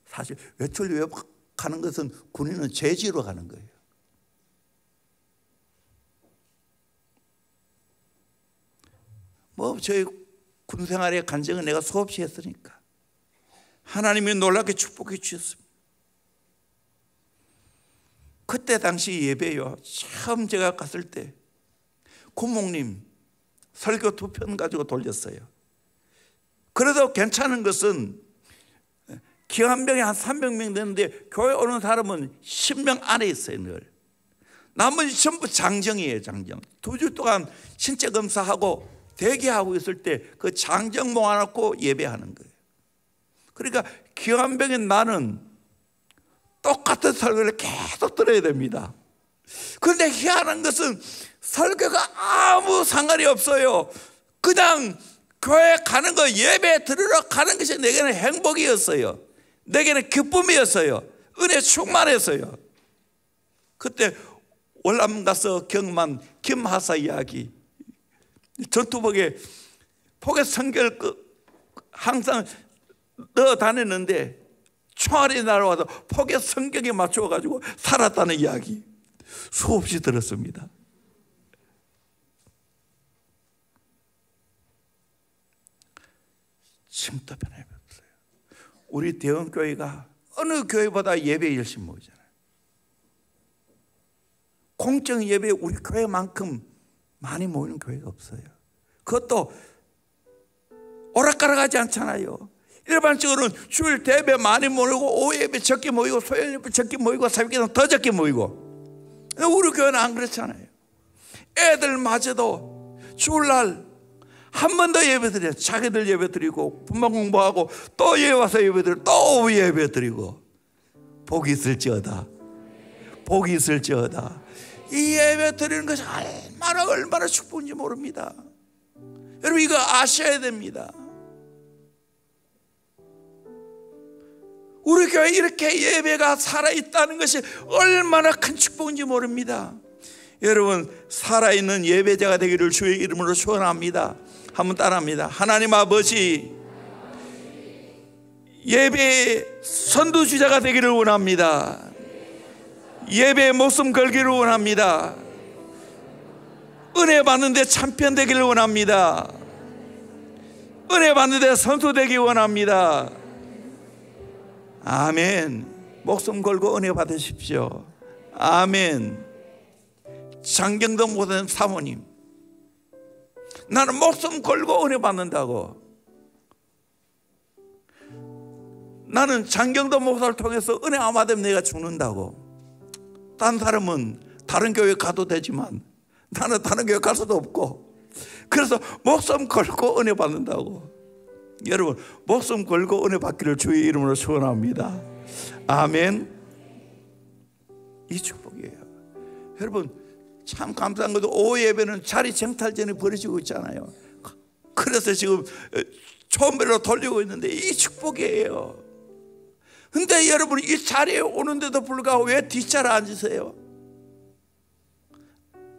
사실 외출 외박 가는 것은 군인은 제지로 가는 거예요. 뭐 저희 군 생활의 간증은 내가 수없이 했으니까 하나님이 놀랍게 축복해 주셨습니다. 그때 당시 예배요, 처음 제가 갔을 때 군목님 설교 2편 가지고 돌렸어요. 그래도 괜찮은 것은 기한병이 한 300명 되는데 교회 오는 사람은 10명 안에 있어요. 늘 나머지 전부 장정이에요. 장정. 2주 동안 신체 검사하고 대기하고 있을 때 그 장정 모아놓고 예배하는 거예요. 그러니까 기한병인 나는 똑같은 설교를 계속 들어야 됩니다. 그런데 희한한 것은 설교가 아무 상관이 없어요. 그냥 교회 가는 거, 예배 들으러 가는 것이 내게는 행복이었어요. 내게는 기쁨이었어요. 은혜 충만했어요. 그때 월남 가서 경험한 김하사 이야기, 전투복에 폭에 성결 항상 넣어 다녔는데 총알이 날아와서 폭에 성격에 맞춰가지고 살았다는 이야기 수없이 들었습니다. 지금도 변함이 없어요. 우리 대원교회가 어느 교회보다 예배에 열심히 모이잖아요. 공적 예배에 우리 교회만큼 많이 모이는 교회가 없어요. 그것도 오락가락하지 않잖아요. 일반적으로는 주일 대배 많이 모이고 오후 예배 적게 모이고 소요일 예배 적게 모이고 새벽에는 더 적게 모이고, 우리 교회는 안 그렇잖아요. 애들마저도 주일날 한 번 더 예배 드려요. 자기들 예배 드리고 분만 공부하고 또 예배 와서 예배 드리고 또 오후 예배 드리고. 복이 있을지어다. 복이 있을지어다. 이 예배 드리는 것이 얼마나 축복인지 모릅니다. 여러분 이거 아셔야 됩니다. 우리 교회 이렇게 예배가 살아있다는 것이 얼마나 큰 축복인지 모릅니다. 여러분 살아있는 예배자가 되기를 주의 이름으로 축원합니다. 한번 따라합니다. 하나님 아버지, 예배의 선두주자가 되기를 원합니다. 예배에 목숨 걸기를 원합니다. 은혜 받는데 참편 되기를 원합니다. 은혜 받는데 선수 되기 원합니다. 아멘. 목숨 걸고 은혜 받으십시오. 아멘. 장경동 목사님 사모님, 나는 목숨 걸고 은혜 받는다고. 나는 장경동 목사를 통해서 은혜 안 받으면 내가 죽는다고. 딴 사람은 다른 교회 가도 되지만 나는 다른 교회 갈 수도 없고, 그래서 목숨 걸고 은혜 받는다고. 여러분 목숨 걸고 은혜 받기를 주의 이름으로 축원합니다. 아멘. 이 축복이에요. 여러분 참 감사한 것도 오후 예배는 자리 쟁탈전이 벌어지고 있잖아요. 그래서 지금 초음배로 돌리고 있는데 이 축복이에요. 근데 여러분 이 자리에 오는데도 불구하고 왜 뒷자리에 앉으세요?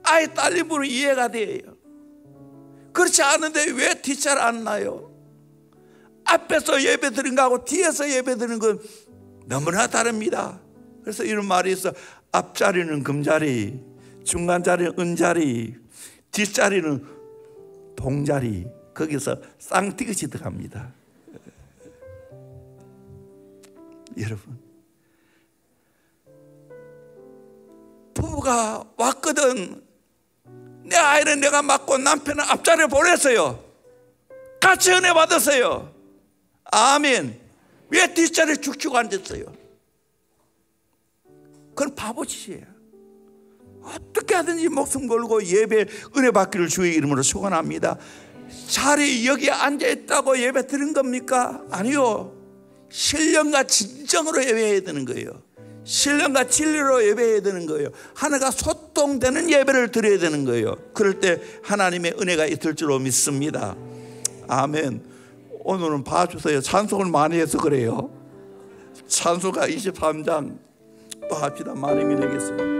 아예 딸림으로 이해가 돼요. 그렇지 않은데 왜 뒷자리에 앉나요? 앞에서 예배 드리는 거하고 뒤에서 예배 드리는 건 너무나 다릅니다. 그래서 이런 말이 있어. 앞자리는 금자리, 중간자리는 은자리, 뒷자리는 동자리. 거기서 쌍띠같이 들어갑니다. 여러분 부부가 왔거든. 내 아이는 내가 맡고 남편은 앞자리에 보냈어요. 같이 은혜 받았어요. 아멘. 왜 뒷자리에 죽죽 앉았어요? 그건 바보짓이에요. 어떻게 하든지 목숨 걸고 예배 은혜 받기를 주의 이름으로 축원합니다. 자리 여기 앉아있다고 예배 드린 겁니까? 아니요. 신령과 진정으로 예배해야 되는 거예요. 신령과 진리로 예배해야 되는 거예요. 하나가 소통되는 예배를 드려야 되는 거예요. 그럴 때 하나님의 은혜가 있을 줄로 믿습니다. 아멘. 오늘은 봐주세요. 찬송을 많이 해서 그래요. 찬송가 23장 또 합시다. 많이 믿겠습니다.